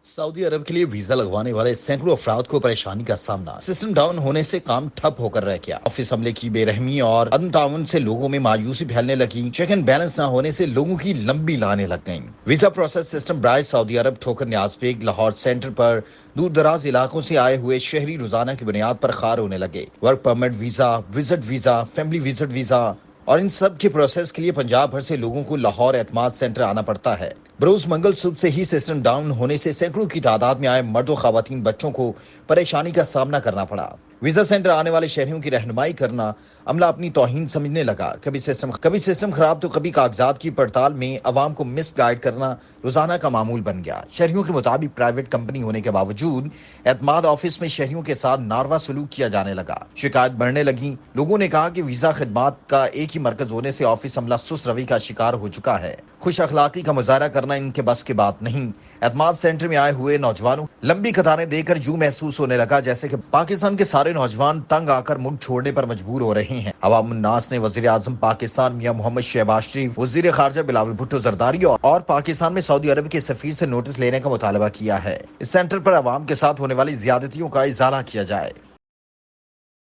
Saudi अरब के लिए visa लगवाने वाले सैकड़ों अफराद को परेशानी का सामना। सिस्टम डाउन होने से काम ठप होकर रह गया। ऑफिस अमले की बेरहमी और अदम ताउन से लोगों में मायूसी फैलने लगी। चेक एंड बैलेंस न होने से लोगों की लंबी लाने लग गईं। वीजा प्रोसेस सिस्टम बराए सऊदी अरब ठोकर न्याज बेग लाहौर सेंटर पर दूर दराज इलाकों से आए हुए शहरी रोजाना की बुनियाद पर खार होने लगे। Work permit visa, visit visa, family visit visa और इन सब के प्रोसेस के लिए पंजाब भर से लोगों को लाहौर एतमाद सेंटर आना पड़ता है। बरोज मंगल सुबह से ही सिस्टम डाउन होने से सैकड़ों की तादाद में आए मर्द और खवातीन बच्चों को परेशानी का सामना करना पड़ा। वीजा सेंटर आने वाले शहरियों की रहनुमाई करना अमला अपनी तौहीन समझने लगा। कभी सिस्टम खराब तो कभी कागजात की पड़ताल में अवाम को मिस गाइड करना रोजाना का मामूल बन गया। शहरियों के मुताबिक प्राइवेट कंपनी होने के बावजूद एतमाद ऑफिस में शहरियों के साथ नारवा सलूक किया जाने लगा। शिकायत बढ़ने लगी। लोगों ने कहा कि वीजा खिदमात का एक ही मरकज होने से ऑफिस अमला सुस्त रवि का शिकार हो चुका है। खुश अखलाकी का मुजाहरा करना इनके बस की बात नहीं। एतमाद सेंटर में आए हुए नौजवानों लंबी कतारें देखकर यूं महसूस होने लगा जैसे कि पाकिस्तान के सारे नौजवान तंग आकर मुल्क छोड़ने पर मजबूर हो रहे हैं। अवाम उन्नास ने वजीर आजम पाकिस्तान मियां मोहम्मद शहबाज शरीफ, वजीर खारजा बिलावल भुट्टो जरदारी और पाकिस्तान में सऊदी अरब के सफीर से नोटिस लेने का मुतालबा किया है। इस सेंटर पर अवाम के साथ होने वाली ज्यादतियों का इजाला किया जाए।